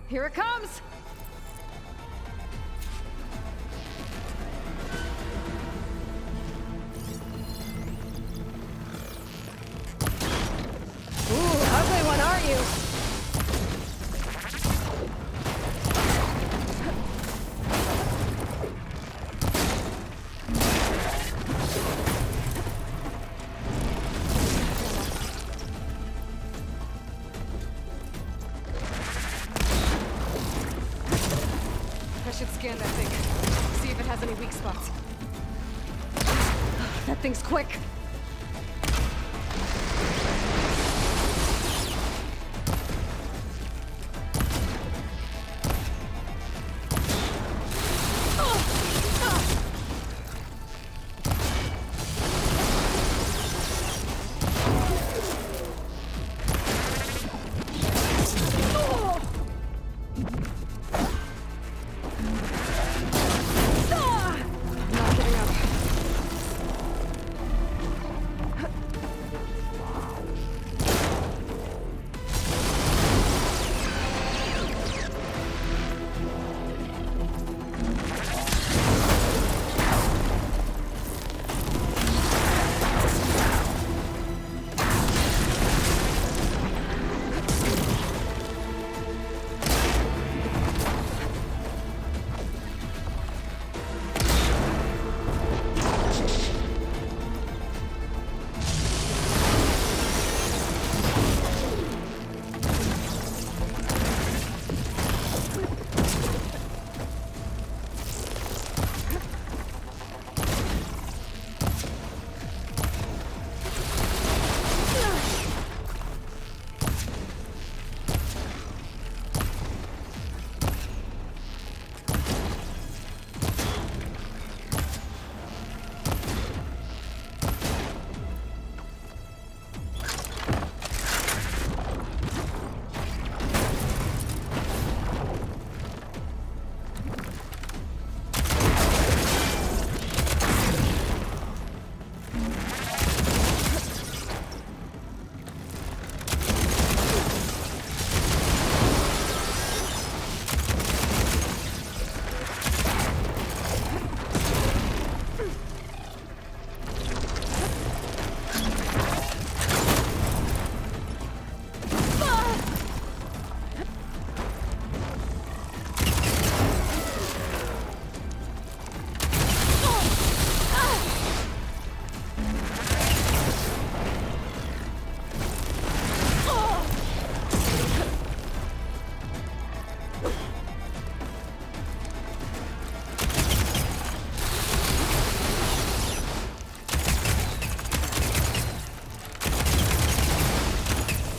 Here it comes! Ooh, ugly one, aren't you? I should scan that thing. See if it has any weak spots. That thing's quick. Not giving up.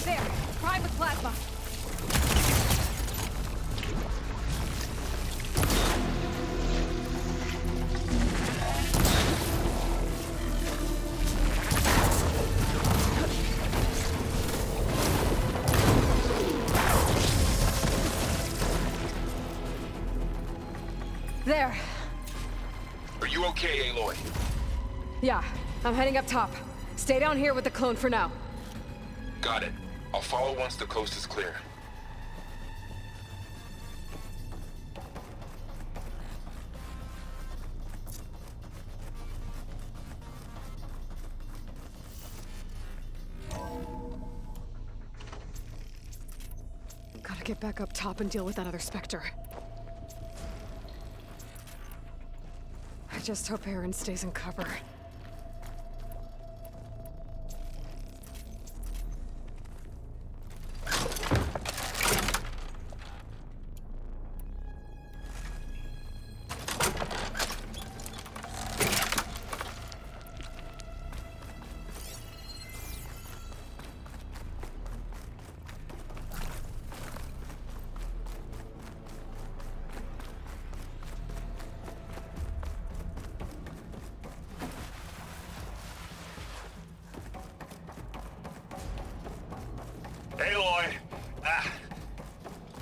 There, prime with plasma. There. Are you okay, Aloy? Yeah, I'm heading up top. Stay down here with the clone for now. Got it. I'll follow once the coast is clear. Gotta get back up top and deal with that other Spectre. I just hope Aaron stays in cover. Aloy! Ah,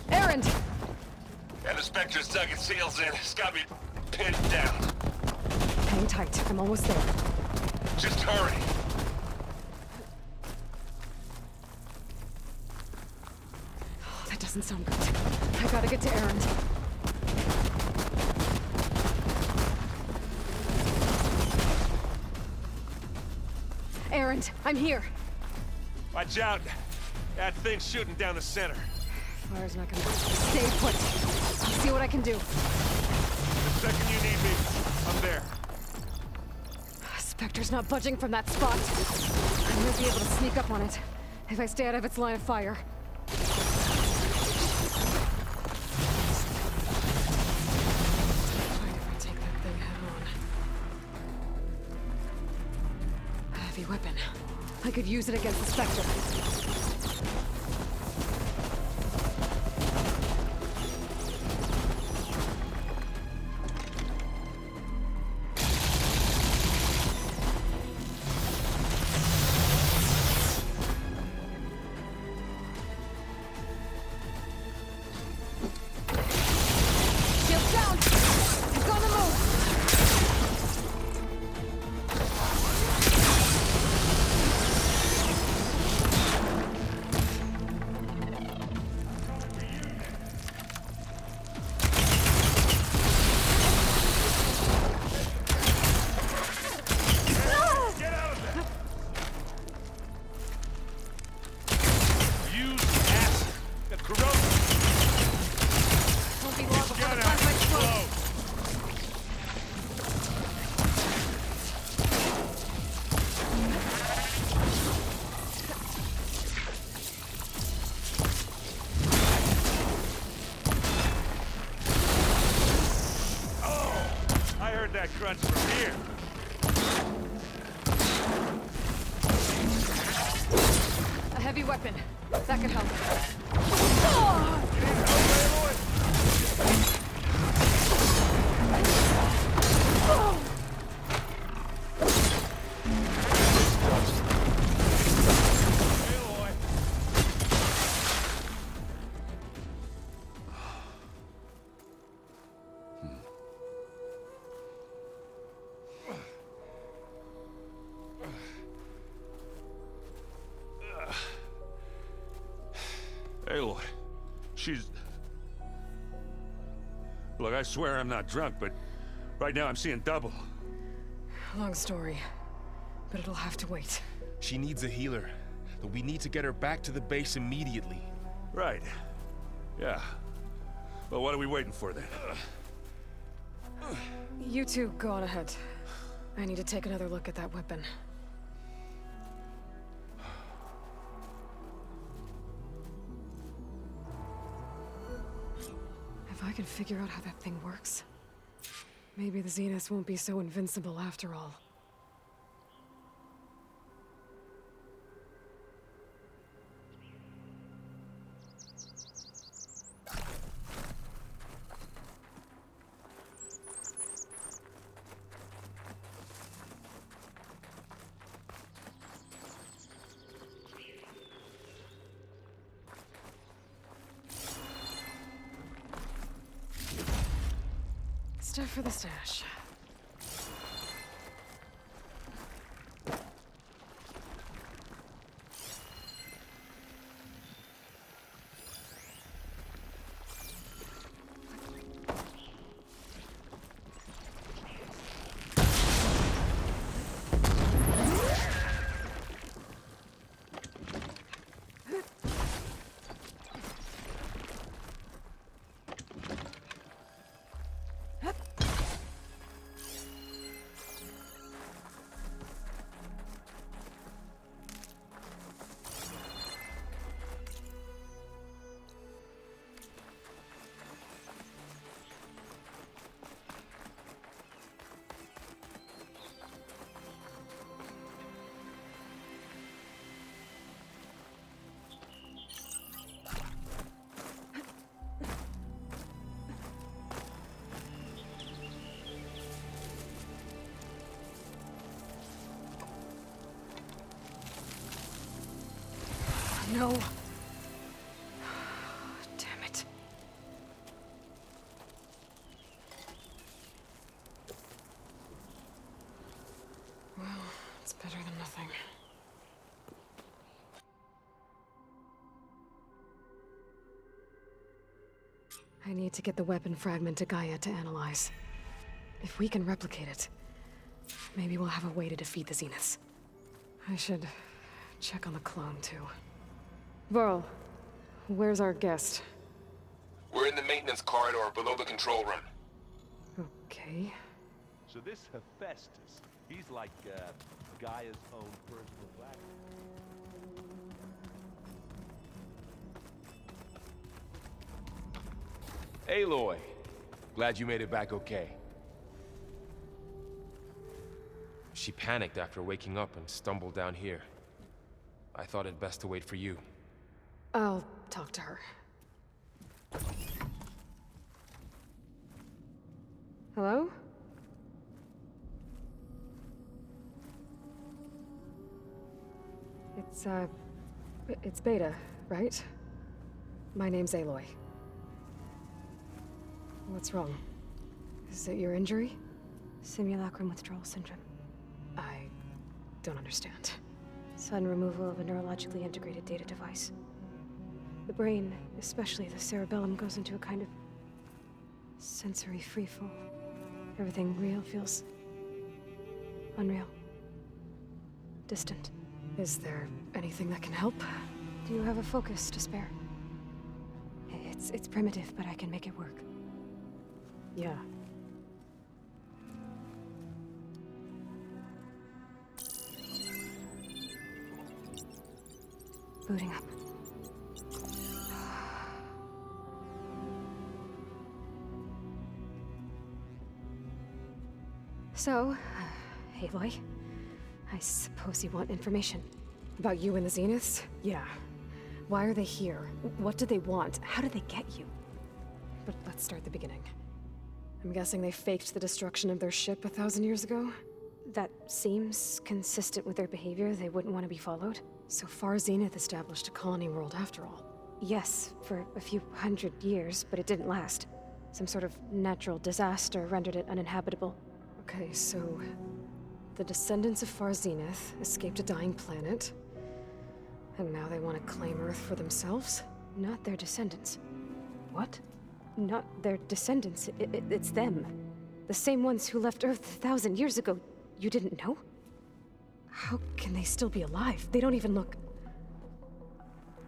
Aaron! and the Spectre's dug its heels in. It's got me pinned down. Hang tight, I'm almost there. Just hurry. That doesn't sound good. I gotta get to Errand. Errand, I'm here. Watch out. That thing's shooting down the center. Fire's not gonna... Stay put. I'll see what I can do. The second you need me, I'm there. Spectre's not budging from that spot. I might be able to sneak up on it if I stay out of its line of fire. What if I take that thing head on? A heavy weapon. I could use it against the Spectre. That crunch from here. A heavy weapon. That could help. Aloy, she's... Look, I swear I'm not drunk, but right now I'm seeing double. Long story, but it'll have to wait. She needs a healer, but we need to get her back to the base immediately. Right. Yeah. Well, what are we waiting for then? You two go on ahead. I need to take another look at that weapon. If I can figure out how that thing works, maybe the Zeniths won't be so invincible after all. Stuff for the stash. No. Damn it. Well, it's better than nothing. I need to get the weapon fragment to Gaia to analyze. If we can replicate it, maybe we'll have a way to defeat the Zeniths. I should check on the clone, too. Varl, where's our guest? We're in the maintenance corridor below the control room. Okay. So this Hephaestus, he's like Gaia's own personal black. Aloy, glad you made it back okay. She panicked after waking up and stumbled down here. I thought it best to wait for you. I'll talk to her. Hello? It's Beta, right? My name's Aloy. What's wrong? Is it your injury? Simulacrum withdrawal syndrome. I don't understand. Sudden removal of a neurologically integrated data device. The brain, especially the cerebellum, goes into a kind of sensory freefall. Everything real feels unreal. Distant. Is there anything that can help? Do you have a focus to spare? It's primitive, but I can make it work. Yeah. Booting up. So, Aloy, I suppose you want information. About you and the Zeniths? Yeah. Why are they here? What do they want? How did they get you? But let's start at the beginning. I'm guessing they faked the destruction of their ship 1,000 years ago? That seems consistent with their behavior. They wouldn't want to be followed. So far, Zenith established a colony world after all. Yes, for a few hundred years, but it didn't last. Some sort of natural disaster rendered it uninhabitable. Okay, so the descendants of Far Zenith escaped a dying planet, and now they want to claim Earth for themselves? Not their descendants. What? Not their descendants. It's them. The same ones who left Earth 1,000 years ago. You didn't know? How can they still be alive? They don't even look...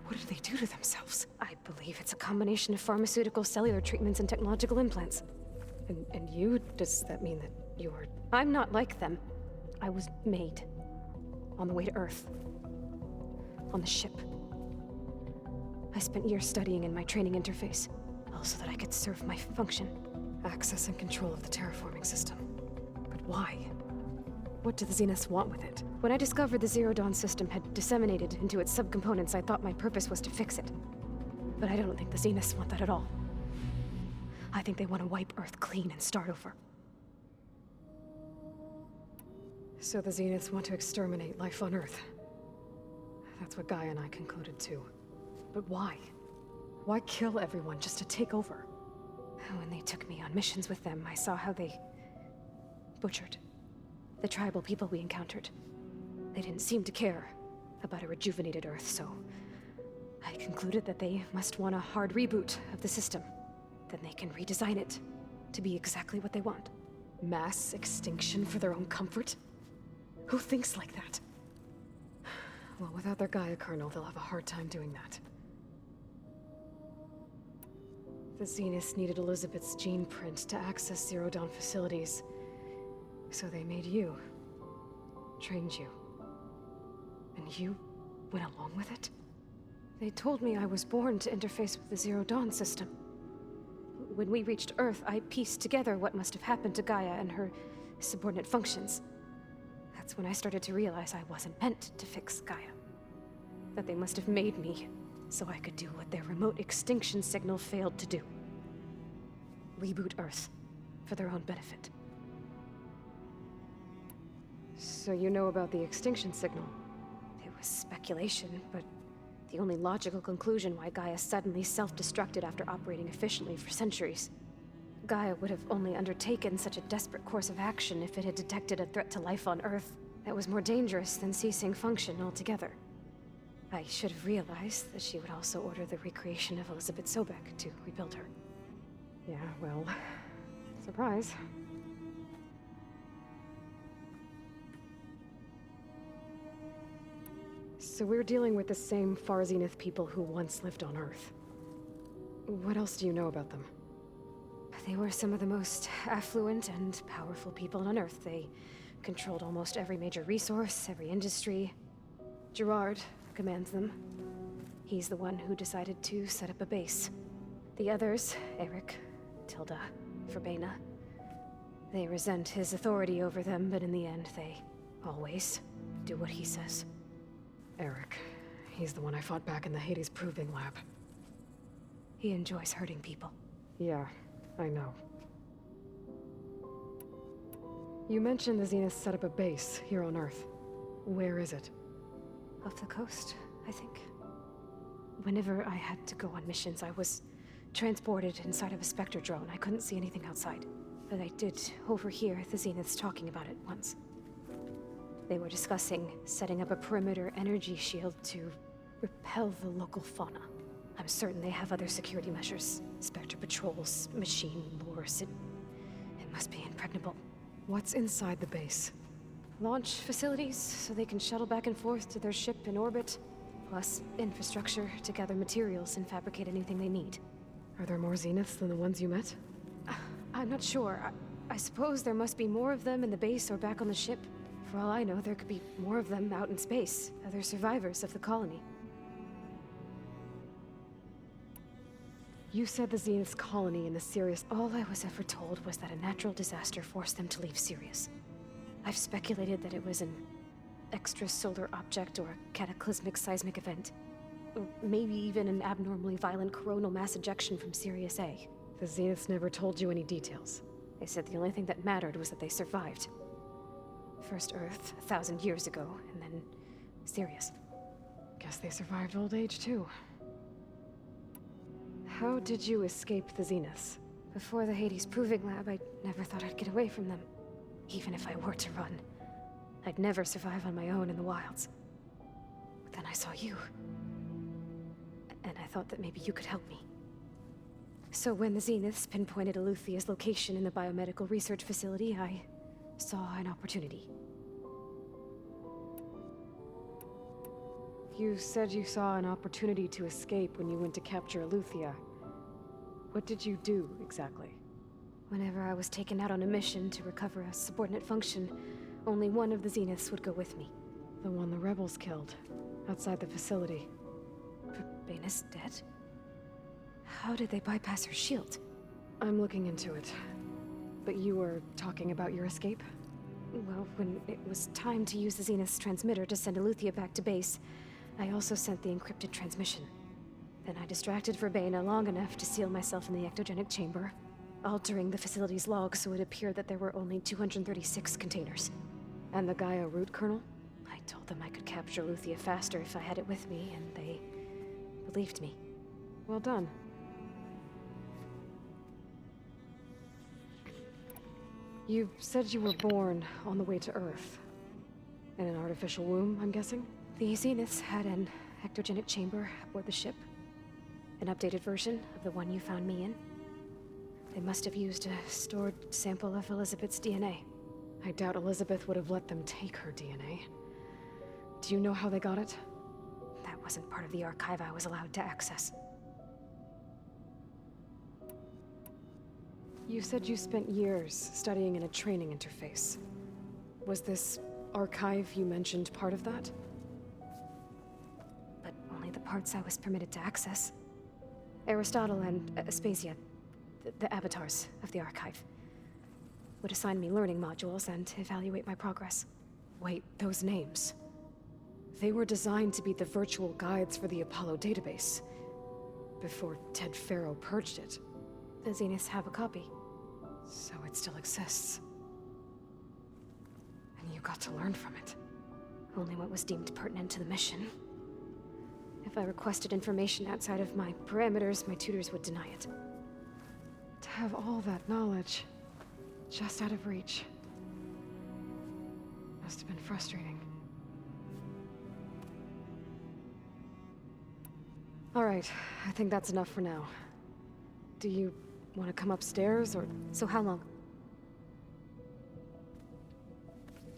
What did they do to themselves? I believe it's a combination of pharmaceutical, cellular treatments, and technological implants. And you? Does that mean that you're... I'm not like them. I was made. On the way to Earth. On the ship. I spent years studying in my training interface, all so that I could serve my function. Access and control of the terraforming system. But why? What do the Zeniths want with it? When I discovered the Zero Dawn system had disseminated into its subcomponents, I thought my purpose was to fix it. But I don't think the Zeniths want that at all. I think they want to wipe Earth clean and start over. So the Zeniths want to exterminate life on Earth. That's what Gaia and I concluded too. But why? Why kill everyone just to take over? When they took me on missions with them, I saw how they butchered the tribal people we encountered. They didn't seem to care about a rejuvenated Earth, so I concluded that they must want a hard reboot of the system. Then they can redesign it to be exactly what they want. Mass extinction for their own comfort? Who thinks like that? Well, without their Gaia kernel, they'll have a hard time doing that. The Zeniths needed Elizabeth's gene print to access Zero Dawn facilities. So they made you. Trained you. And you went along with it? They told me I was born to interface with the Zero Dawn system. When we reached Earth, I pieced together what must have happened to Gaia and her subordinate functions. That's when I started to realize I wasn't meant to fix Gaia. That they must have made me so I could do what their remote extinction signal failed to do. Reboot Earth for their own benefit. So you know about the extinction signal? It was speculation, but the only logical conclusion why Gaia suddenly self-destructed after operating efficiently for centuries. Gaia would have only undertaken such a desperate course of action if it had detected a threat to life on Earth that was more dangerous than ceasing function altogether. I should have realized that she would also order the recreation of Elizabeth Sobek to rebuild her. Yeah, well, surprise. So we're dealing with the same Far Zenith people who once lived on Earth. What else do you know about them? They were some of the most affluent and powerful people on Earth. They controlled almost every major resource, every industry. Gerard commands them. He's the one who decided to set up a base. The others, Eric, Tilda, Verbena, they resent his authority over them, but in the end, they always do what he says. Eric. He's the one I fought back in the Hades Proving Lab. He enjoys hurting people. Yeah, I know. You mentioned the Zenith set up a base here on Earth. Where is it? Off the coast, I think. Whenever I had to go on missions, I was transported inside of a Spectre drone. I couldn't see anything outside. But I did overhear the Zeniths talking about it once. They were discussing setting up a perimeter energy shield to repel the local fauna. I'm certain they have other security measures. Spectre patrols, machine lures. It must be impregnable. What's inside the base? Launch facilities, so they can shuttle back and forth to their ship in orbit. Plus, infrastructure to gather materials and fabricate anything they need. Are there more Zeniths than the ones you met? I'm not sure. I suppose there must be more of them in the base or back on the ship. For all I know, there could be more of them out in space, other survivors of the colony. You said the Zenith's colony in the Sirius... All I was ever told was that a natural disaster forced them to leave Sirius. I've speculated that it was an extrasolar object or a cataclysmic seismic event. Or maybe even an abnormally violent coronal mass ejection from Sirius A. The Zeniths never told you any details. They said the only thing that mattered was that they survived. First Earth, 1,000 years ago, and then Sirius. Guess they survived old age, too. How did you escape the Zeniths? Before the Hades Proving Lab, I never thought I'd get away from them. Even if I were to run, I'd never survive on my own in the wilds. But then I saw you. And I thought that maybe you could help me. So when the Zeniths pinpointed Eluthia's location in the biomedical research facility, I saw an opportunity. You said you saw an opportunity to escape when you went to capture Eluthia. What did you do, exactly? Whenever I was taken out on a mission to recover a subordinate function, only one of the Zeniths would go with me. The one the rebels killed, outside the facility. Verbena's dead? How did they bypass her shield? I'm looking into it. But you were talking about your escape? Well, when it was time to use the Zenith's transmitter to send Eluthia back to base, I also sent the encrypted transmission. Then I distracted Verbena long enough to seal myself in the ectogenic chamber, altering the facility's log so it appeared that there were only 236 containers. And the Gaia root kernel? I told them I could capture Eluthia faster if I had it with me, and they believed me. Well done. You said you were born on the way to Earth. In an artificial womb, I'm guessing? The Zeniths had an ectogenic chamber aboard the ship. An updated version of the one you found me in. They must have used a stored sample of Elizabeth's DNA. I doubt Elizabeth would have let them take her DNA. Do you know how they got it? That wasn't part of the archive I was allowed to access. You said you spent years studying in a training interface. Was this archive you mentioned part of that? But only the parts I was permitted to access. Aristotle and Aspasia, the avatars of the archive, would assign me learning modules and evaluate my progress. Wait, those names. They were designed to be the virtual guides for the Apollo database, before Ted Faro purged it. The Zeniths have a copy. So it still exists. And you got to learn from it. Only what was deemed pertinent to the mission. If I requested information outside of my parameters, my tutors would deny it. To have all that knowledge, just out of reach, must have been frustrating. All right, I think that's enough for now. Do you Want to come upstairs, or... So how long?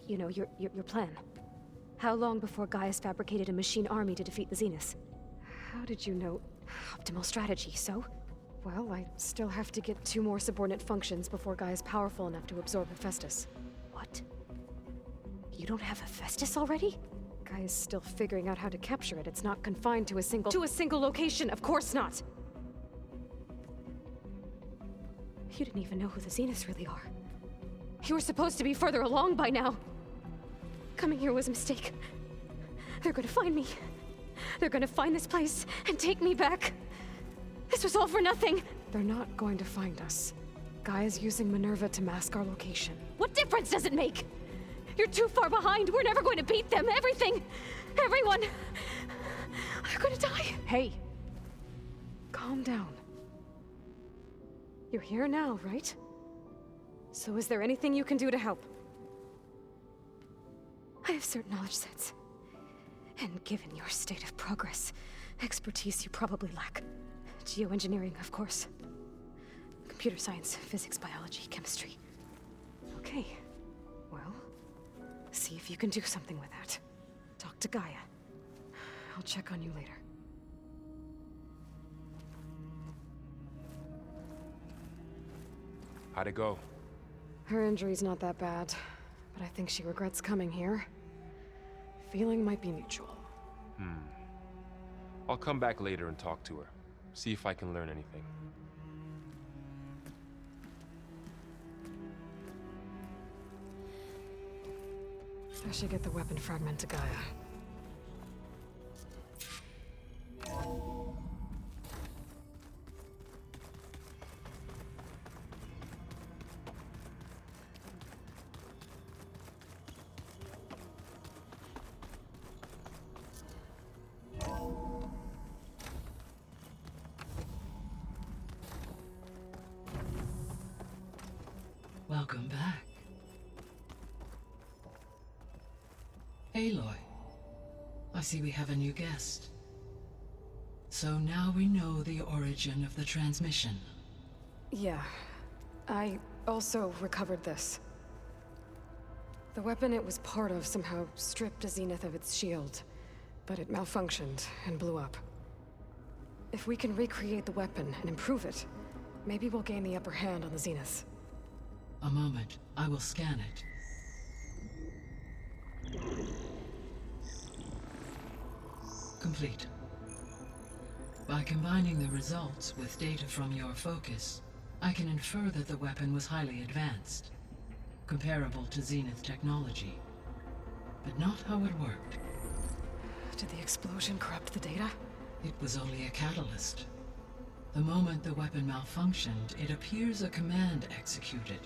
You know, your plan. How long before Gaius fabricated a machine army to defeat the Zeniths? How did you know? Optimal strategy, so? Well, I still have to get 2 more subordinate functions before Guy is powerful enough to absorb Hephaestus. What? You don't have Hephaestus already? Guy is still figuring out how to capture it. It's not confined to a single location, of course not! You didn't even know who the Zeniths really are. You were supposed to be further along by now! Coming here was a mistake. They're gonna find me. They're gonna find this place and take me back. This was all for nothing! They're not going to find us. Guy is using Minerva to mask our location. What difference does it make? You're too far behind. We're never going to beat them. Everything. Everyone. They're gonna die. Hey. Calm down. You're here now, right? So is there anything you can do to help? I have certain knowledge sets. And given your state of progress, expertise you probably lack. Geoengineering, of course. Computer science, physics, biology, chemistry. Okay. Well, see if you can do something with that. Talk to Gaia. I'll check on you later. How'd it go? Her injury's not that bad, but I think she regrets coming here. Feeling might be mutual. I'll come back later and talk to her. See if I can learn anything. I should get the weapon fragment to Gaia. Welcome back. Aloy, I see we have a new guest. So now we know the origin of the transmission. Yeah. I also recovered this. The weapon it was part of somehow stripped a Zenith of its shield, but it malfunctioned and blew up. If we can recreate the weapon and improve it, maybe we'll gain the upper hand on the Zeniths. A moment, I will scan it. Complete. By combining the results with data from your focus, I can infer that the weapon was highly advanced, comparable to Zenith technology, but not how it worked. Did the explosion corrupt the data? It was only a catalyst. The moment the weapon malfunctioned, it appears a command executed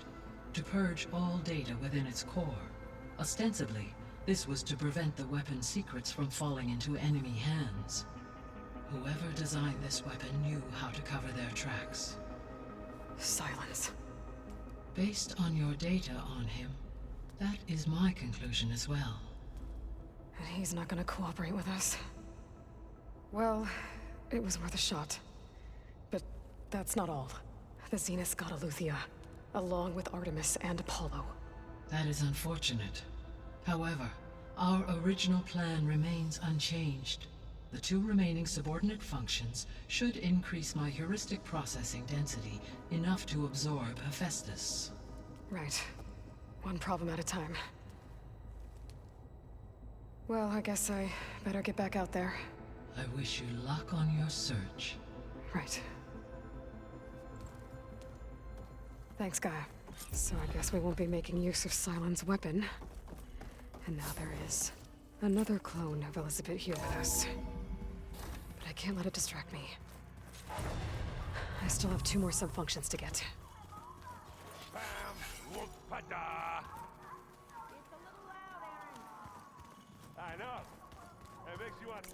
to purge all data within its core. Ostensibly, this was to prevent the weapon's secrets from falling into enemy hands. Whoever designed this weapon knew how to cover their tracks. Silence. Based on your data on him, that is my conclusion as well. And he's not gonna cooperate with us. Well, it was worth a shot. But that's not all. The Zeniths got Aletheia, along with Artemis and Apollo. That is unfortunate. However, our original plan remains unchanged. The 2 remaining subordinate functions should increase my heuristic processing density enough to absorb Hephaestus. Right. One problem at a time. Well, I guess I better get back out there. I wish you luck on your search. Right. Thanks, Gaia. So I guess we won't be making use of Cylon's weapon. And now there is another clone of Elizabeth here with us. But I can't let it distract me. I still have 2 more sub-functions to get. Bam! Whoop, pada! I know. It makes you want.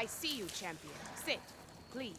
I see you, champion. Sit, please.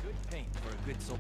Good paint for a good soul.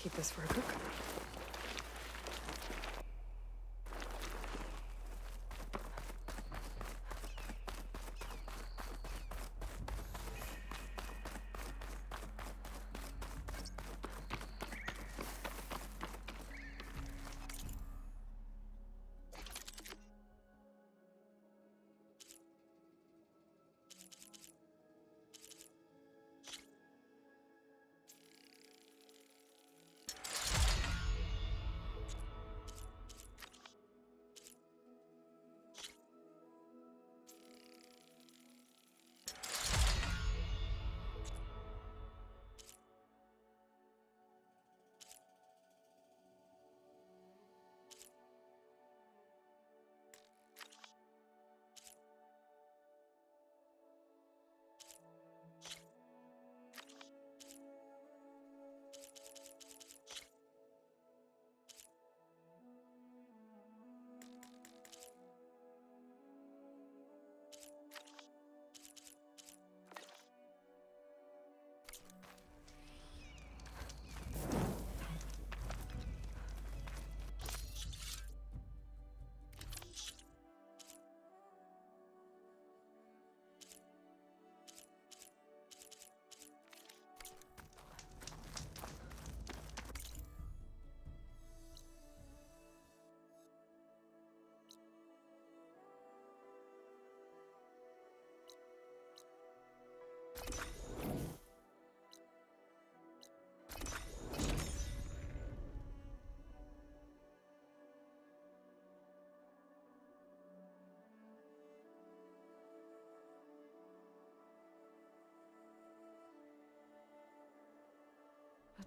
Keep this for a cook.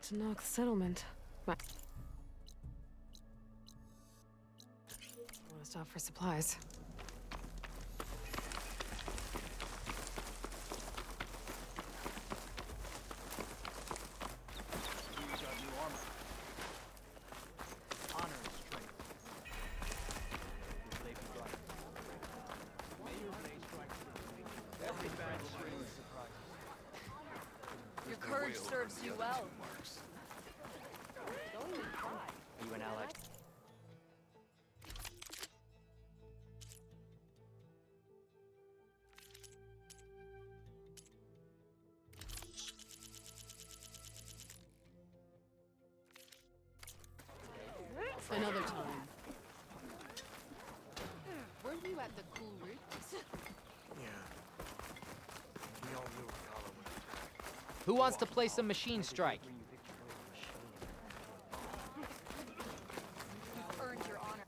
To knock the settlement. But I want to stop for supplies. Your courage serves you well. Are you an ally? Another time. Were you at the cool roots? Who wants to play some Machine Strike? You've earned your honor.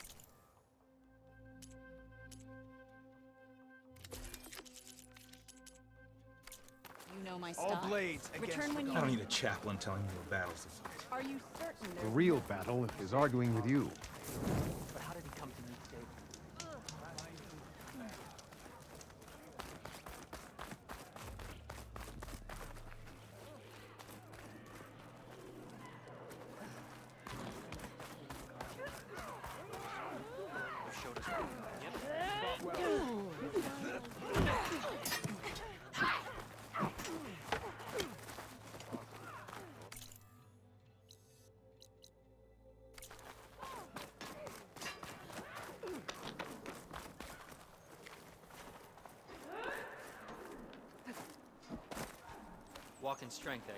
You know my style. All blades against Return when the you... I don't need a chaplain telling me what battles to fight. Are you certain The there's... real battle is arguing with you. But how did he come to meet David? You showed us what you got. Walk in strength, eh?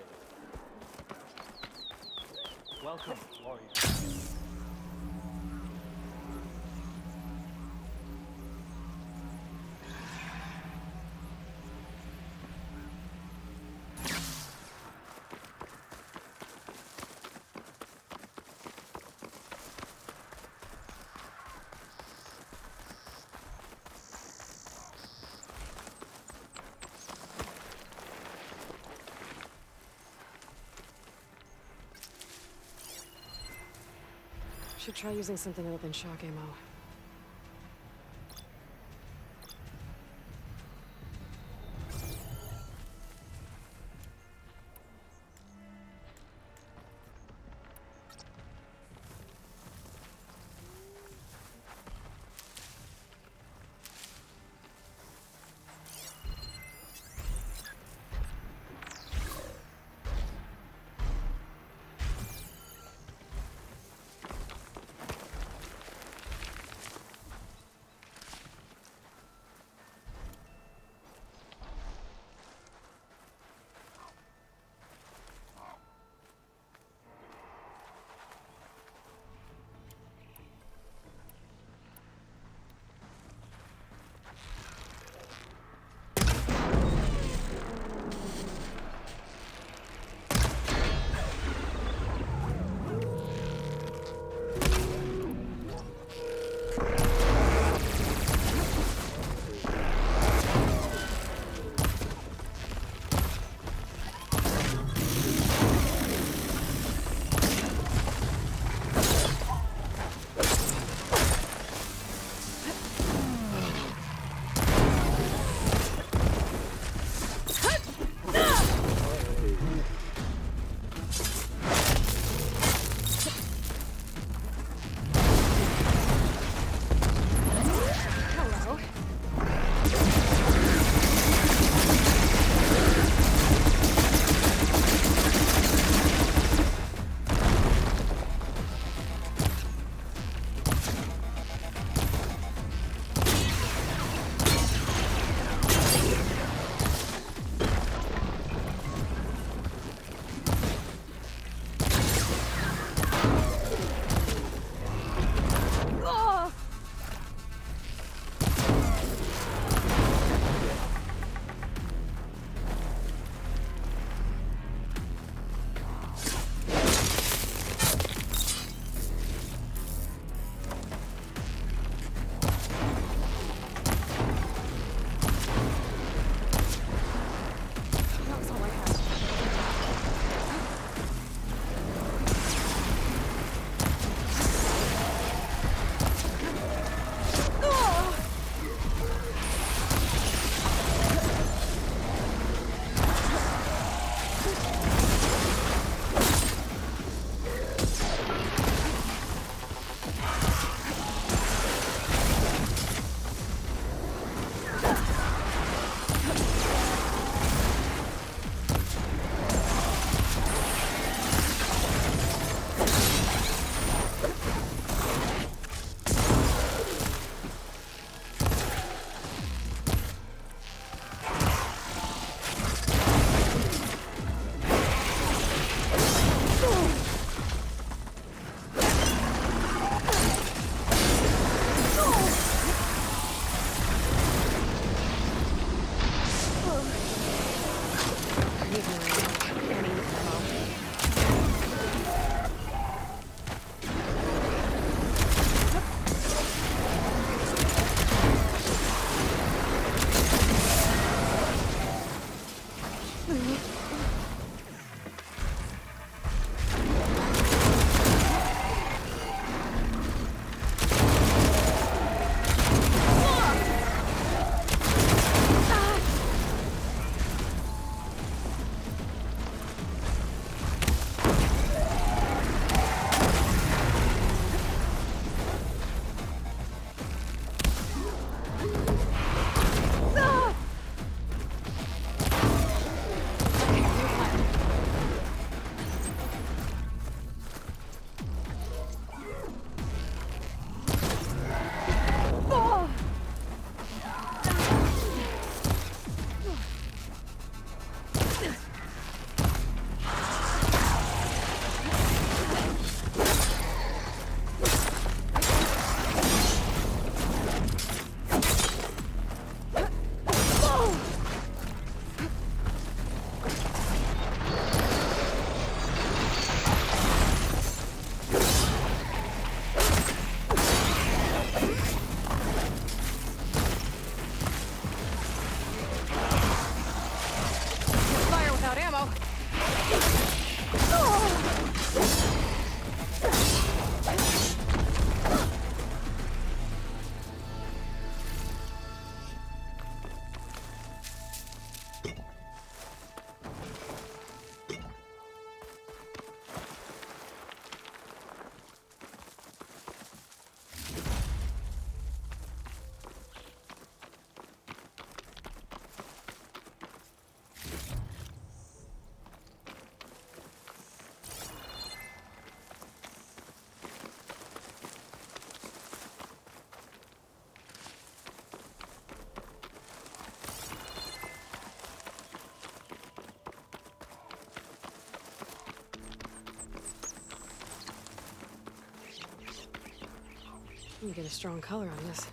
Welcome, warrior. Should try using something other than shock ammo. You get a strong color on this.